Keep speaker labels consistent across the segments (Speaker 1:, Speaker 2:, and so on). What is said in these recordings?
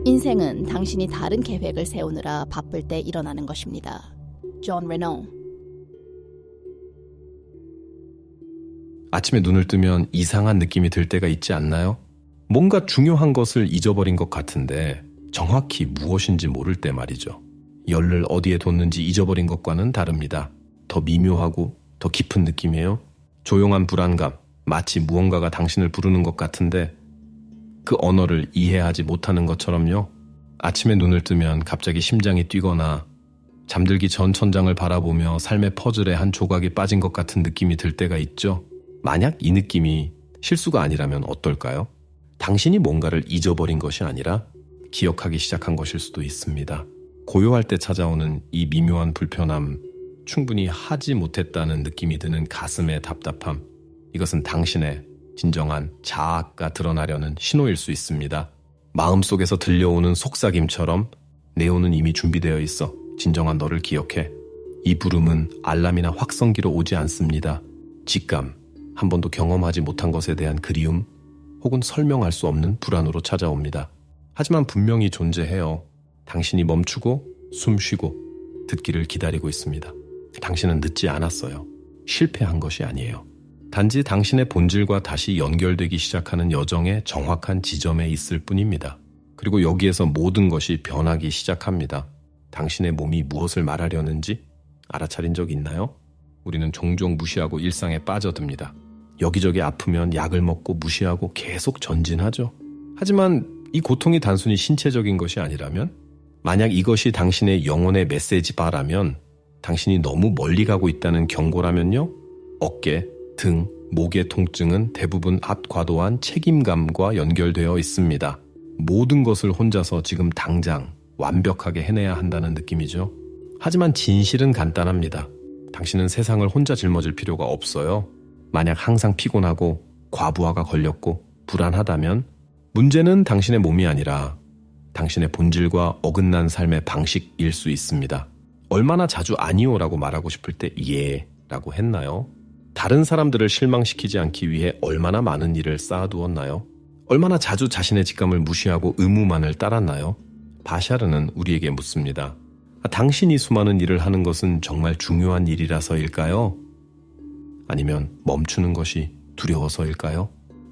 Speaker 1: 인생은 당신이 다른 계획을 세우느라 바쁠 때 일어나는 것입니다. 존 레노.
Speaker 2: 아침에 눈을 뜨면 이상한 느낌이 들 때가 있지 않나요? 뭔가 중요한 것을 잊어버린 것 같은데 정확히 무엇인지 모를 때 말이죠. 열을 어디에 뒀는지 잊어버린 것과는 다릅니다. 더 미묘하고 더 깊은 느낌이에요. 조용한 불안감, 마치 무언가가 당신을 부르는 것 같은데 그 언어를 이해하지 못하는 것처럼요. 아침에 눈을 뜨면 갑자기 심장이 뛰거나 잠들기 전 천장을 바라보며 삶의 퍼즐의 한 조각이 빠진 것 같은 느낌이 들 때가 있죠. 만약 이 느낌이 실수가 아니라면 어떨까요? 당신이 뭔가를 잊어버린 것이 아니라 기억하기 시작한 것일 수도 있습니다. 고요할 때 찾아오는 이 미묘한 불편함, 충분히 하지 못했다는 느낌이 드는 가슴의 답답함, 이것은 당신의 진정한 자아가 드러나려는 신호일 수 있습니다. 마음속에서 들려오는 속삭임처럼 네온은 이미 준비되어 있어. 진정한 너를 기억해. 이 부름은 알람이나 확성기로 오지 않습니다. 직감, 한 번도 경험하지 못한 것에 대한 그리움, 혹은 설명할 수 없는 불안으로 찾아옵니다. 하지만 분명히 존재해요. 당신이 멈추고 숨 쉬고 듣기를 기다리고 있습니다. 당신은 늦지 않았어요. 실패한 것이 아니에요. 단지 당신의 본질과 다시 연결되기 시작하는 여정의 정확한 지점에 있을 뿐입니다. 그리고 여기에서 모든 것이 변하기 시작합니다. 당신의 몸이 무엇을 말하려는지 알아차린 적 있나요? 우리는 종종 무시하고 일상에 빠져듭니다. 여기저기 아프면 약을 먹고 무시하고 계속 전진하죠. 하지만 이 고통이 단순히 신체적인 것이 아니라면, 만약 이것이 당신의 영혼의 메시지바라면, 당신이 너무 멀리 가고 있다는 경고라면요, 어깨, 등, 목의 통증은 대부분 앞과도한 책임감과 연결되어 있습니다. 모든 것을 혼자서 지금 당장 완벽하게 해내야 한다는 느낌이죠. 하지만 진실은 간단합니다. 당신은 세상을 혼자 짊어질 필요가 없어요. 만약 항상 피곤하고 과부하가 걸렸고 불안하다면 문제는 당신의 몸이 아니라 당신의 본질과 어긋난 삶의 방식일 수 있습니다. 얼마나 자주 아니오라고 말하고 싶을 때 예라고 했나요? 다른 사람들을 실망시키지 않기 위해 얼마나 많은 일을 쌓아두었나요? 얼마나 자주 자신의 직감을 무시하고 의무만을 따랐나요? 바샤르는 우리에게 묻습니다. 당신이 수많은 일을 하는 것은 정말 중요한 일이라서일까요? 아니면 멈추는 것이 두려워서일까요?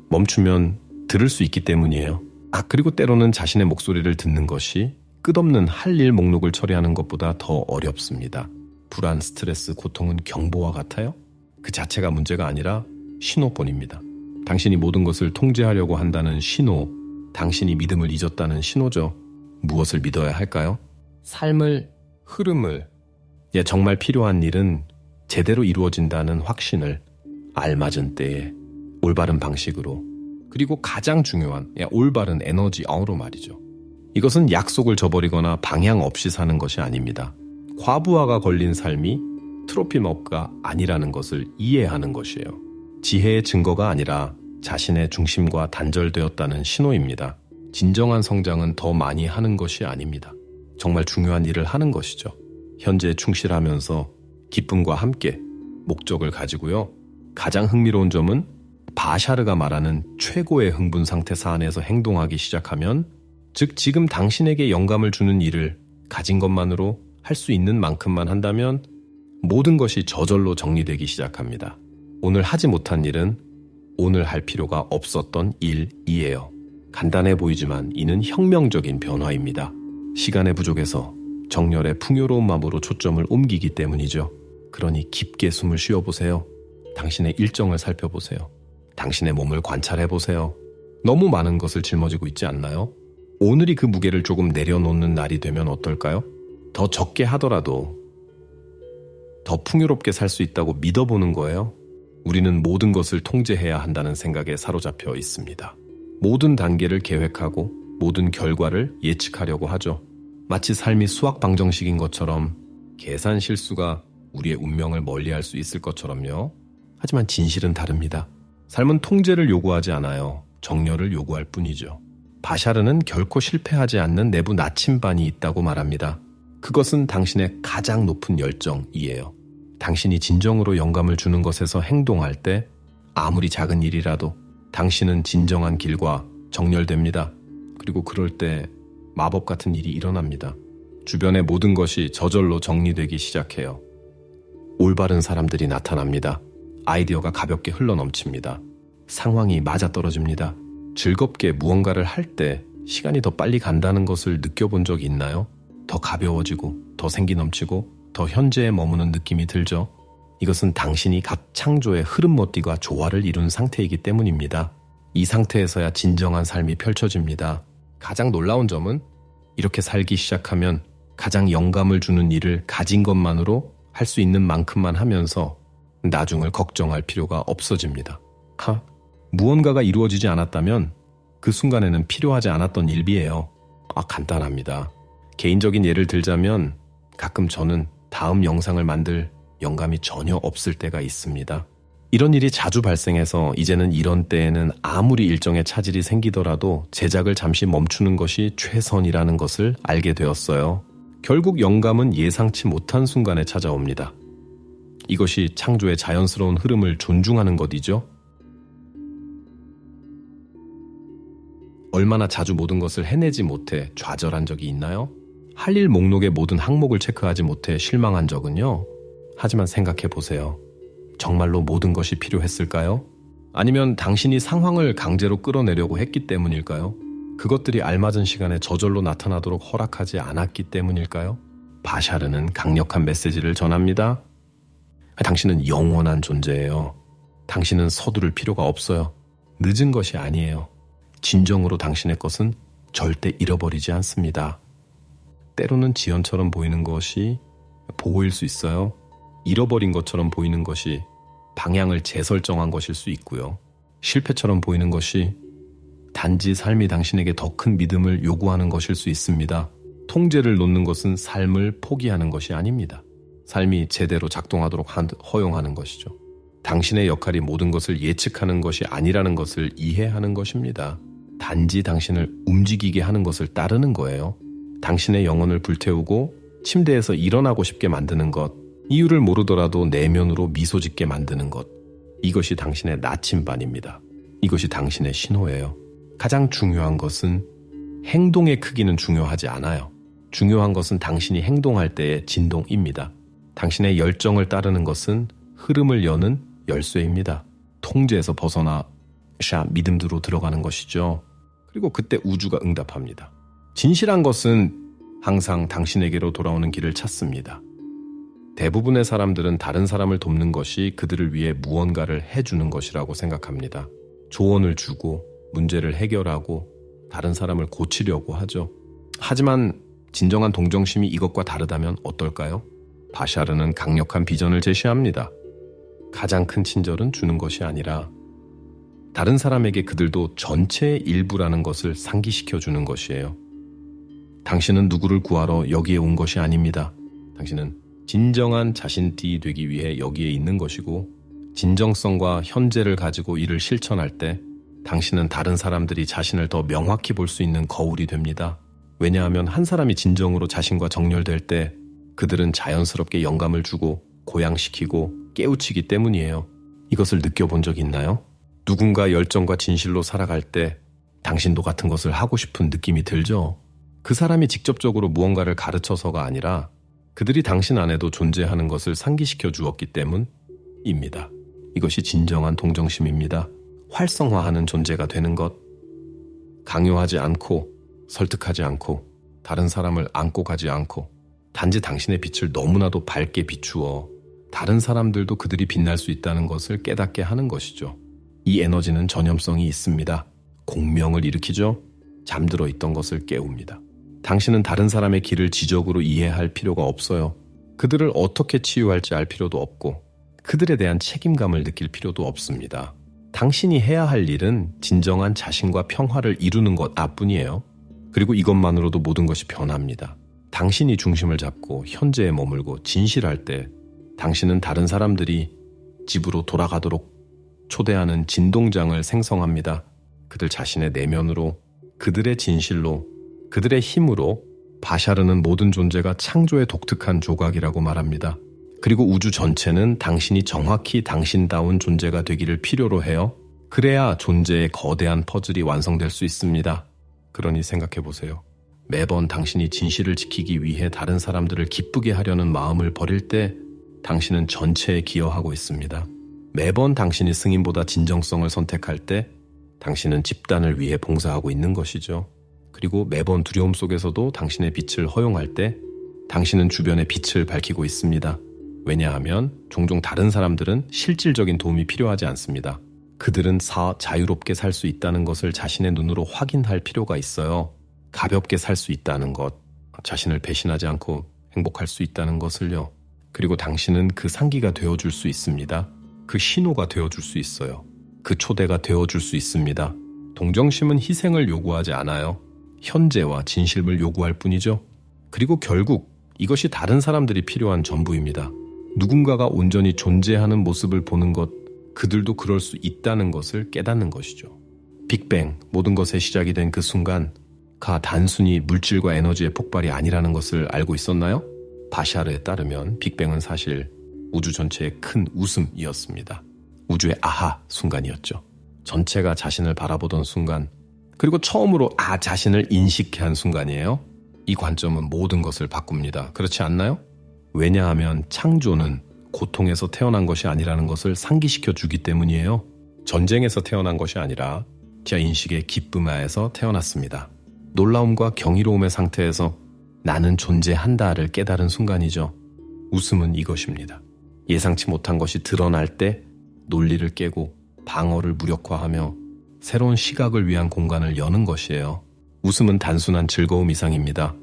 Speaker 2: 멈추면 들을 수 있기 때문이에요. 그리고 때로는 자신의 목소리를 듣는 것이 끝없는 할 일 목록을 처리하는 것보다 더 어렵습니다. 불안, 스트레스, 고통은 경보와 같아요? 그 자체가 문제가 아니라 신호뿐입니다. 당신이 모든 것을 통제하려고 한다는 신호, 당신이 믿음을 잊었다는 신호죠. 무엇을 믿어야 할까요? 삶을, 흐름을, 정말 필요한 일은 제대로 이루어진다는 확신을 알맞은 때에 올바른 방식으로, 그리고 가장 중요한 올바른 에너지로 말이죠. 이것은 약속을 저버리거나 방향 없이 사는 것이 아닙니다. 과부하가 걸린 삶이 트로피머가 아니라는 것을 이해하는 것이에요. 지혜의 증거가 아니라 자신의 중심과 단절되었다는 신호입니다. 진정한 성장은 더 많이 하는 것이 아닙니다. 정말 중요한 일을 하는 것이죠. 현재에 충실하면서 기쁨과 함께 목적을 가지고요. 가장 흥미로운 점은 바샤르가 말하는 최고의 흥분 상태 사안에서 행동하기 시작하면, 즉 지금 당신에게 영감을 주는 일을 가진 것만으로 할 수 있는 만큼만 한다면 모든 것이 저절로 정리되기 시작합니다. 오늘 하지 못한 일은 오늘 할 필요가 없었던 일이에요. 간단해 보이지만 이는 혁명적인 변화입니다. 시간의 부족에서 정열의 풍요로운 마음으로 초점을 옮기기 때문이죠. 그러니 깊게 숨을 쉬어보세요. 당신의 일정을 살펴보세요. 당신의 몸을 관찰해보세요. 너무 많은 것을 짊어지고 있지 않나요? 오늘이 그 무게를 조금 내려놓는 날이 되면 어떨까요? 더 적게 하더라도 더 풍요롭게 살 수 있다고 믿어보는 거예요. 우리는 모든 것을 통제해야 한다는 생각에 사로잡혀 있습니다. 모든 단계를 계획하고 모든 결과를 예측하려고 하죠. 마치 삶이 수학 방정식인 것처럼, 계산 실수가 우리의 운명을 멀리할 수 있을 것처럼요. 하지만 진실은 다릅니다. 삶은 통제를 요구하지 않아요. 정렬을 요구할 뿐이죠. 바샤르는 결코 실패하지 않는 내부 나침반이 있다고 말합니다. 그것은 당신의 가장 높은 열정이에요. 당신이 진정으로 영감을 주는 것에서 행동할 때 아무리 작은 일이라도 당신은 진정한 길과 정렬됩니다. 그리고 그럴 때 마법 같은 일이 일어납니다. 주변의 모든 것이 저절로 정리되기 시작해요. 올바른 사람들이 나타납니다. 아이디어가 가볍게 흘러넘칩니다. 상황이 맞아떨어집니다. 즐겁게 무언가를 할 때 시간이 더 빨리 간다는 것을 느껴본 적이 있나요? 더 가벼워지고 더 생기 넘치고 더 현재에 머무는 느낌이 들죠. 이것은 당신이 각 창조의 흐름모띠가 조화를 이룬 상태이기 때문입니다. 이 상태에서야 진정한 삶이 펼쳐집니다. 가장 놀라운 점은 이렇게 살기 시작하면 가장 영감을 주는 일을 가진 것만으로 할 수 있는 만큼만 하면서 나중을 걱정할 필요가 없어집니다. 무언가가 이루어지지 않았다면 그 순간에는 필요하지 않았던 일이에요. 간단합니다. 개인적인 예를 들자면 가끔 저는 다음 영상을 만들 영감이 전혀 없을 때가 있습니다. 이런 일이 자주 발생해서 이제는 이런 때에는 아무리 일정에 차질이 생기더라도 제작을 잠시 멈추는 것이 최선이라는 것을 알게 되었어요. 결국 영감은 예상치 못한 순간에 찾아옵니다. 이것이 창조의 자연스러운 흐름을 존중하는 것이죠. 얼마나 자주 모든 것을 해내지 못해 좌절한 적이 있나요? 할 일 목록의 모든 항목을 체크하지 못해 실망한 적은요? 하지만 생각해 보세요. 정말로 모든 것이 필요했을까요? 아니면 당신이 상황을 강제로 끌어내려고 했기 때문일까요? 그것들이 알맞은 시간에 저절로 나타나도록 허락하지 않았기 때문일까요? 바샤르는 강력한 메시지를 전합니다. 당신은 영원한 존재예요. 당신은 서두를 필요가 없어요. 늦은 것이 아니에요. 진정으로 당신의 것은 절대 잃어버리지 않습니다. 때로는 지연처럼 보이는 것이 보호일 수 있어요. 잃어버린 것처럼 보이는 것이 방향을 재설정한 것일 수 있고요. 실패처럼 보이는 것이 단지 삶이 당신에게 더 큰 믿음을 요구하는 것일 수 있습니다. 통제를 놓는 것은 삶을 포기하는 것이 아닙니다. 삶이 제대로 작동하도록 허용하는 것이죠. 당신의 역할이 모든 것을 예측하는 것이 아니라는 것을 이해하는 것입니다. 단지 당신을 움직이게 하는 것을 따르는 거예요. 당신의 영혼을 불태우고 침대에서 일어나고 싶게 만드는 것, 이유를 모르더라도 내면으로 미소 짓게 만드는 것, 이것이 당신의 나침반입니다. 이것이 당신의 신호예요. 가장 중요한 것은 행동의 크기는 중요하지 않아요. 중요한 것은 당신이 행동할 때의 진동입니다. 당신의 열정을 따르는 것은 흐름을 여는 열쇠입니다. 통제에서 벗어나 믿음으로 들어가는 것이죠. 그리고 그때 우주가 응답합니다. 진실한 것은 항상 당신에게로 돌아오는 길을 찾습니다. 대부분의 사람들은 다른 사람을 돕는 것이 그들을 위해 무언가를 해주는 것이라고 생각합니다. 조언을 주고 문제를 해결하고 다른 사람을 고치려고 하죠. 하지만 진정한 동정심이 이것과 다르다면 어떨까요? 바샤르는 강력한 비전을 제시합니다. 가장 큰 친절은 주는 것이 아니라 다른 사람에게 그들도 전체의 일부라는 것을 상기시켜 주는 것이에요. 당신은 누구를 구하러 여기에 온 것이 아닙니다. 당신은 진정한 자신띠 되기 위해 여기에 있는 것이고, 진정성과 현재를 가지고 이를 실천할 때 당신은 다른 사람들이 자신을 더 명확히 볼 수 있는 거울이 됩니다. 왜냐하면 한 사람이 진정으로 자신과 정렬될 때 그들은 자연스럽게 영감을 주고 고양시키고 깨우치기 때문이에요. 이것을 느껴본 적 있나요? 누군가 열정과 진실로 살아갈 때 당신도 같은 것을 하고 싶은 느낌이 들죠? 그 사람이 직접적으로 무언가를 가르쳐서가 아니라 그들이 당신 안에도 존재하는 것을 상기시켜 주었기 때문입니다. 이것이 진정한 동정심입니다. 활성화하는 존재가 되는 것. 강요하지 않고 설득하지 않고 다른 사람을 안고 가지 않고 단지 당신의 빛을 너무나도 밝게 비추어 다른 사람들도 그들이 빛날 수 있다는 것을 깨닫게 하는 것이죠. 이 에너지는 전염성이 있습니다. 공명을 일으키죠. 잠들어 있던 것을 깨웁니다. 당신은 다른 사람의 길을 지적으로 이해할 필요가 없어요. 그들을 어떻게 치유할지 알 필요도 없고 그들에 대한 책임감을 느낄 필요도 없습니다. 당신이 해야 할 일은 진정한 자신과 평화를 이루는 것 뿐이에요. 그리고 이것만으로도 모든 것이 변합니다. 당신이 중심을 잡고 현재에 머물고 진실할 때 당신은 다른 사람들이 집으로 돌아가도록 초대하는 진동장을 생성합니다. 그들 자신의 내면으로, 그들의 진실로, 그들의 힘으로 바샤르는 모든 존재가 창조의 독특한 조각이라고 말합니다. 그리고 우주 전체는 당신이 정확히 당신다운 존재가 되기를 필요로 해요. 그래야 존재의 거대한 퍼즐이 완성될 수 있습니다. 그러니 생각해 보세요. 매번 당신이 진실을 지키기 위해 다른 사람들을 기쁘게 하려는 마음을 버릴 때 당신은 전체에 기여하고 있습니다. 매번 당신이 승인보다 진정성을 선택할 때 당신은 집단을 위해 봉사하고 있는 것이죠. 그리고 매번 두려움 속에서도 당신의 빛을 허용할 때 당신은 주변의 빛을 밝히고 있습니다. 왜냐하면 종종 다른 사람들은 실질적인 도움이 필요하지 않습니다. 그들은 자유롭게 살 수 있다는 것을 자신의 눈으로 확인할 필요가 있어요. 가볍게 살 수 있다는 것, 자신을 배신하지 않고 행복할 수 있다는 것을요. 그리고 당신은 그 상기가 되어줄 수 있습니다. 그 신호가 되어줄 수 있어요. 그 초대가 되어줄 수 있습니다. 동정심은 희생을 요구하지 않아요. 현재와 진실을 요구할 뿐이죠. 그리고 결국 이것이 다른 사람들이 필요한 전부입니다. 누군가가 온전히 존재하는 모습을 보는 것, 그들도 그럴 수 있다는 것을 깨닫는 것이죠. 빅뱅, 모든 것의 시작이 된 그 순간, 단순히 물질과 에너지의 폭발이 아니라는 것을 알고 있었나요? 바샤르에 따르면 빅뱅은 사실 우주 전체의 큰 웃음이었습니다. 우주의 아하 순간이었죠. 전체가 자신을 바라보던 순간, 그리고 처음으로 자신을 인식해 한 순간이에요. 이 관점은 모든 것을 바꿉니다. 그렇지 않나요? 왜냐하면 창조는 고통에서 태어난 것이 아니라는 것을 상기시켜 주기 때문이에요. 전쟁에서 태어난 것이 아니라 인식의 기쁨하에서 태어났습니다. 놀라움과 경이로움의 상태에서 나는 존재한다를 깨달은 순간이죠. 웃음은 이것입니다. 예상치 못한 것이 드러날 때 논리를 깨고 방어를 무력화하며 새로운 시각을 위한 공간을 여는 것이에요. 웃음은 단순한 즐거움 이상입니다.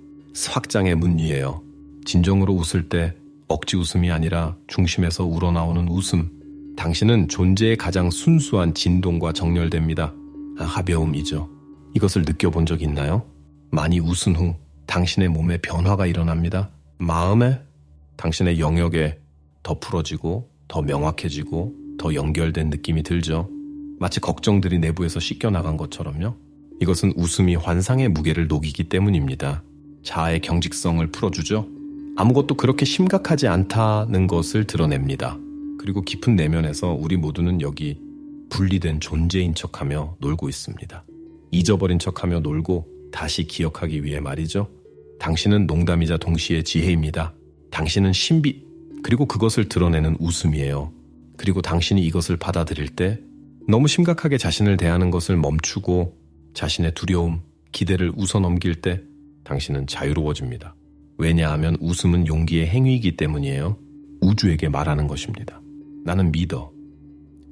Speaker 2: 확장의 문 위에요. 진정으로 웃을 때 억지 웃음이 아니라 중심에서 우러나오는 웃음. 당신은 존재의 가장 순수한 진동과 정렬됩니다. 가벼움이죠. 이것을 느껴본 적 있나요? 많이 웃은 후 당신의 몸에 변화가 일어납니다. 마음에, 당신의 영역에 더 풀어지고 더 명확해지고 더 연결된 느낌이 들죠. 마치 걱정들이 내부에서 씻겨나간 것처럼요. 이것은 웃음이 환상의 무게를 녹이기 때문입니다. 자아의 경직성을 풀어주죠. 아무것도 그렇게 심각하지 않다는 것을 드러냅니다. 그리고 깊은 내면에서 우리 모두는 여기 분리된 존재인 척하며 놀고 있습니다. 잊어버린 척하며 놀고 다시 기억하기 위해 말이죠. 당신은 농담이자 동시에 지혜입니다. 당신은 신비, 그리고 그것을 드러내는 웃음이에요. 그리고 당신이 이것을 받아들일 때 너무 심각하게 자신을 대하는 것을 멈추고 자신의 두려움, 기대를 웃어넘길 때 당신은 자유로워집니다. 왜냐하면 웃음은 용기의 행위이기 때문이에요. 우주에게 말하는 것입니다. 나는 믿어.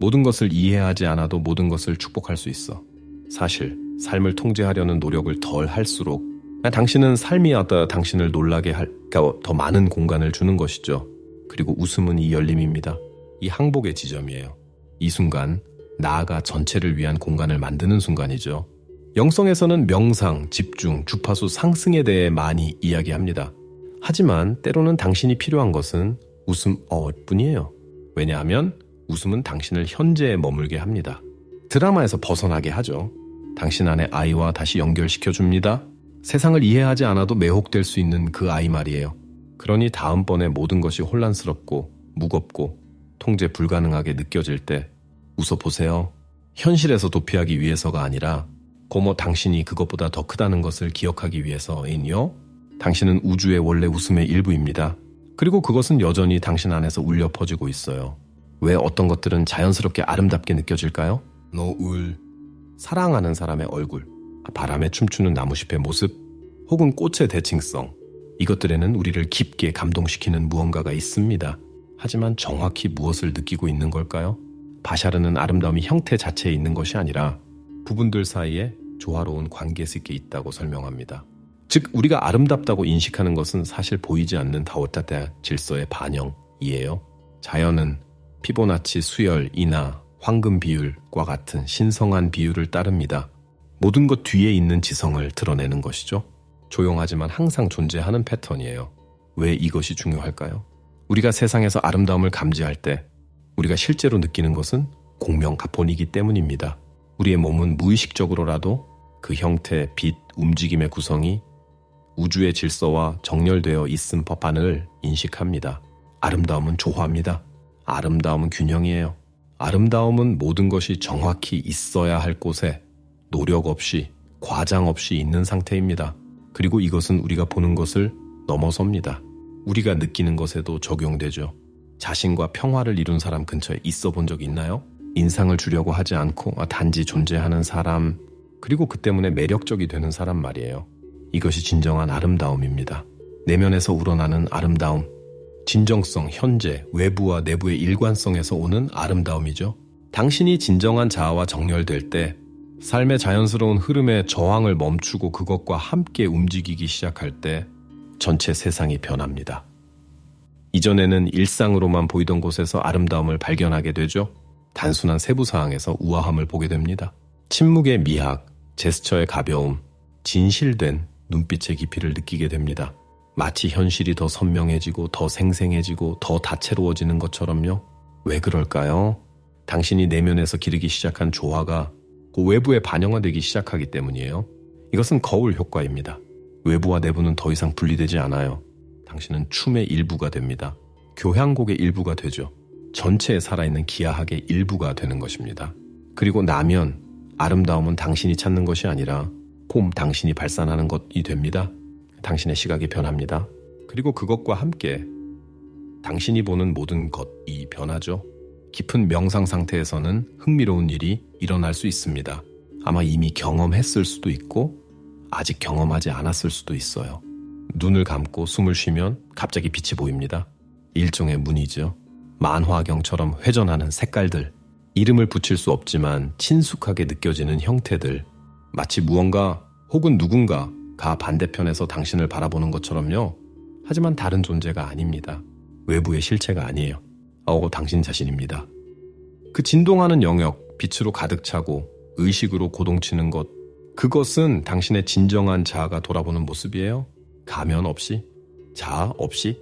Speaker 2: 모든 것을 이해하지 않아도 모든 것을 축복할 수 있어. 사실 삶을 통제하려는 노력을 덜 할수록 당신은 삶이 당신을 놀라게 더 많은 공간을 주는 것이죠. 그리고 웃음은 이 열림입니다. 이 항복의 지점이에요. 이 순간 나아가 전체를 위한 공간을 만드는 순간이죠. 영성에서는 명상, 집중, 주파수 상승에 대해 많이 이야기합니다. 하지만 때로는 당신이 필요한 것은 웃음뿐이에요. 왜냐하면 웃음은 당신을 현재에 머물게 합니다. 드라마에서 벗어나게 하죠. 당신 안의 아이와 다시 연결시켜줍니다. 세상을 이해하지 않아도 매혹될 수 있는 그 아이 말이에요. 그러니 다음번에 모든 것이 혼란스럽고 무겁고 통제 불가능하게 느껴질 때 웃어보세요. 현실에서 도피하기 위해서가 아니라 고모 당신이 그것보다 더 크다는 것을 기억하기 위해서인요. 당신은 우주의 원래 웃음의 일부입니다. 그리고 그것은 여전히 당신 안에서 울려 퍼지고 있어요. 왜 어떤 것들은 자연스럽게 아름답게 느껴질까요? 노을, 사랑하는 사람의 얼굴, 바람에 춤추는 나무잎의 모습, 혹은 꽃의 대칭성. 이것들에는 우리를 깊게 감동시키는 무언가가 있습니다. 하지만 정확히 무엇을 느끼고 있는 걸까요? 바샤르는 아름다움이 형태 자체에 있는 것이 아니라 부분들 사이에 조화로운 관계식에 있다고 설명합니다. 즉 우리가 아름답다고 인식하는 것은 사실 보이지 않는 다오타타 질서의 반영이에요. 자연은 피보나치 수열, 인하, 황금 비율과 같은 신성한 비율을 따릅니다. 모든 것 뒤에 있는 지성을 드러내는 것이죠. 조용하지만 항상 존재하는 패턴이에요. 왜 이것이 중요할까요? 우리가 세상에서 아름다움을 감지할 때 우리가 실제로 느끼는 것은 공명가폰이기 때문입니다. 우리의 몸은 무의식적으로라도 그 형태, 빛, 움직임의 구성이 우주의 질서와 정렬되어 있음 법안을 인식합니다. 아름다움은 조화입니다. 아름다움은 균형이에요. 아름다움은 모든 것이 정확히 있어야 할 곳에 노력 없이, 과장 없이 있는 상태입니다. 그리고 이것은 우리가 보는 것을 넘어섭니다. 우리가 느끼는 것에도 적용되죠. 자신과 평화를 이룬 사람 근처에 있어 본 적 있나요? 인상을 주려고 하지 않고 단지 존재하는 사람, 그리고 그 때문에 매력적이 되는 사람 말이에요. 이것이 진정한 아름다움입니다. 내면에서 우러나는 아름다움, 진정성, 현재, 외부와 내부의 일관성에서 오는 아름다움이죠. 당신이 진정한 자아와 정렬될 때 삶의 자연스러운 흐름의 저항을 멈추고 그것과 함께 움직이기 시작할 때 전체 세상이 변합니다. 이전에는 일상으로만 보이던 곳에서 아름다움을 발견하게 되죠. 단순한 세부사항에서 우아함을 보게 됩니다. 침묵의 미학, 제스처의 가벼움, 진실된 눈빛의 깊이를 느끼게 됩니다. 마치 현실이 더 선명해지고 더 생생해지고 더 다채로워지는 것처럼요. 왜 그럴까요? 당신이 내면에서 기르기 시작한 조화가 그 외부에 반영화되기 시작하기 때문이에요. 이것은 거울 효과입니다. 외부와 내부는 더 이상 분리되지 않아요. 당신은 춤의 일부가 됩니다. 교향곡의 일부가 되죠. 전체에 살아있는 기하학의 일부가 되는 것입니다. 그리고 나면 아름다움은 당신이 찾는 것이 아니라 봄 당신이 발산하는 것이 됩니다. 당신의 시각이 변합니다. 그리고 그것과 함께 당신이 보는 모든 것이 변하죠. 깊은 명상 상태에서는 흥미로운 일이 일어날 수 있습니다. 아마 이미 경험했을 수도 있고 아직 경험하지 않았을 수도 있어요. 눈을 감고 숨을 쉬면 갑자기 빛이 보입니다. 일종의 문이죠. 만화경처럼 회전하는 색깔들, 이름을 붙일 수 없지만 친숙하게 느껴지는 형태들, 마치 무언가 혹은 누군가가 반대편에서 당신을 바라보는 것처럼요. 하지만 다른 존재가 아닙니다. 외부의 실체가 아니에요. 당신 자신입니다. 그 진동하는 영역, 빛으로 가득 차고 의식으로 고동치는 것, 그것은 당신의 진정한 자아가 돌아보는 모습이에요. 가면 없이, 자아 없이,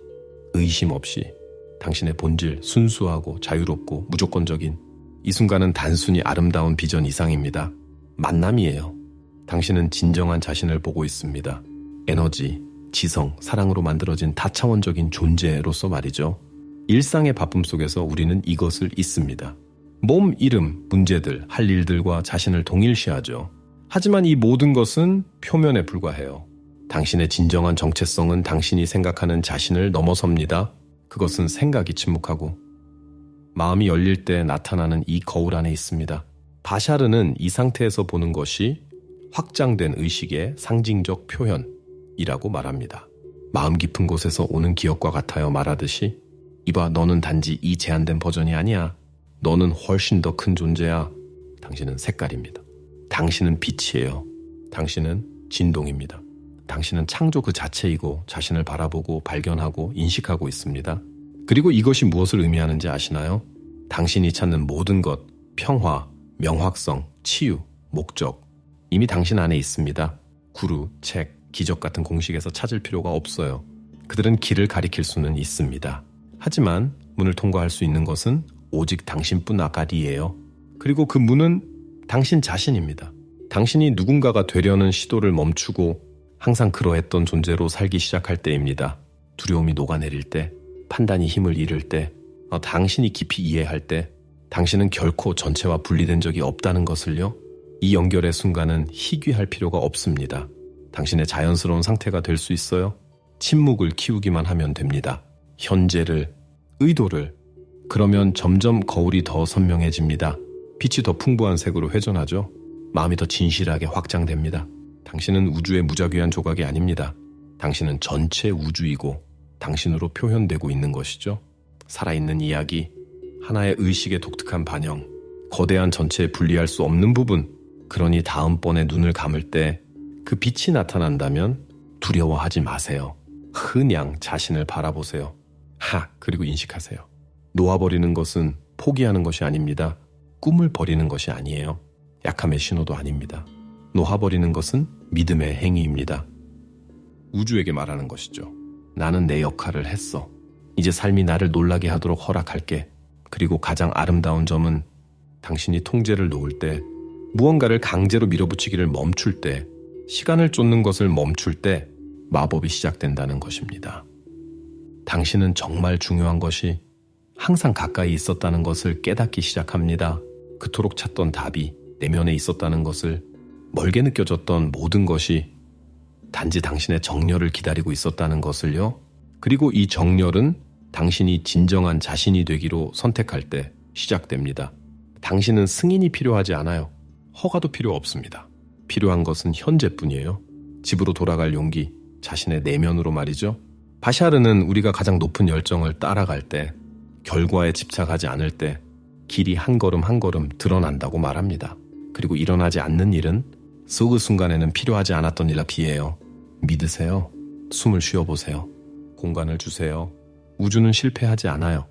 Speaker 2: 의심 없이 당신의 본질, 순수하고 자유롭고 무조건적인 이 순간은 단순히 아름다운 비전 이상입니다. 만남이에요. 당신은 진정한 자신을 보고 있습니다. 에너지, 지성, 사랑으로 만들어진 다차원적인 존재로서 말이죠. 일상의 바쁨 속에서 우리는 이것을 잊습니다. 몸, 이름, 문제들, 할 일들과 자신을 동일시하죠. 하지만 이 모든 것은 표면에 불과해요. 당신의 진정한 정체성은 당신이 생각하는 자신을 넘어섭니다. 그것은 생각이 침묵하고 마음이 열릴 때 나타나는 이 거울 안에 있습니다. 바샤르는 이 상태에서 보는 것이 확장된 의식의 상징적 표현이라고 말합니다. 마음 깊은 곳에서 오는 기억과 같아요 말하듯이 이봐, 너는 단지 이 제한된 버전이 아니야. 너는 훨씬 더 큰 존재야. 당신은 색깔입니다. 당신은 빛이에요. 당신은 진동입니다. 당신은 창조 그 자체이고 자신을 바라보고 발견하고 인식하고 있습니다. 그리고 이것이 무엇을 의미하는지 아시나요? 당신이 찾는 모든 것, 평화, 명확성, 치유, 목적, 이미 당신 안에 있습니다. 구루, 책, 기적 같은 공식에서 찾을 필요가 없어요. 그들은 길을 가리킬 수는 있습니다. 하지만 문을 통과할 수 있는 것은 오직 당신뿐 아까리예요. 그리고 그 문은 당신 자신입니다. 당신이 누군가가 되려는 시도를 멈추고 항상 그러했던 존재로 살기 시작할 때입니다. 두려움이 녹아내릴 때, 판단이 힘을 잃을 때, 당신이 깊이 이해할 때 당신은 결코 전체와 분리된 적이 없다는 것을요. 이 연결의 순간은 희귀할 필요가 없습니다. 당신의 자연스러운 상태가 될 수 있어요. 침묵을 키우기만 하면 됩니다. 현재를, 의도를. 그러면 점점 거울이 더 선명해집니다. 빛이 더 풍부한 색으로 회전하죠. 마음이 더 진실하게 확장됩니다. 당신은 우주의 무작위한 조각이 아닙니다. 당신은 전체 우주이고 당신으로 표현되고 있는 것이죠. 살아있는 이야기, 하나의 의식의 독특한 반영, 거대한 전체에 분리할 수 없는 부분. 그러니 다음번에 눈을 감을 때 그 빛이 나타난다면 두려워하지 마세요. 그냥 자신을 바라보세요. 그리고 인식하세요. 놓아버리는 것은 포기하는 것이 아닙니다. 꿈을 버리는 것이 아니에요. 약함의 신호도 아닙니다. 놓아버리는 것은 믿음의 행위입니다. 우주에게 말하는 것이죠. 나는 내 역할을 했어. 이제 삶이 나를 놀라게 하도록 허락할게. 그리고 가장 아름다운 점은 당신이 통제를 놓을 때, 무언가를 강제로 밀어붙이기를 멈출 때, 시간을 쫓는 것을 멈출 때 마법이 시작된다는 것입니다. 당신은 정말 중요한 것이 항상 가까이 있었다는 것을 깨닫기 시작합니다. 그토록 찾던 답이 내면에 있었다는 것을, 멀게 느껴졌던 모든 것이 단지 당신의 정렬을 기다리고 있었다는 것을요. 그리고 이 정렬은 당신이 진정한 자신이 되기로 선택할 때 시작됩니다. 당신은 승인이 필요하지 않아요. 허가도 필요 없습니다. 필요한 것은 현재뿐이에요. 집으로 돌아갈 용기, 자신의 내면으로 말이죠. 바샤르는 우리가 가장 높은 열정을 따라갈 때, 결과에 집착하지 않을 때 길이 한 걸음 한 걸음 드러난다고 말합니다. 그리고 일어나지 않는 일은 그 순간에는 필요하지 않았던 일에 비해요. 믿으세요. 숨을 쉬어보세요. 공간을 주세요. 우주는 실패하지 않아요.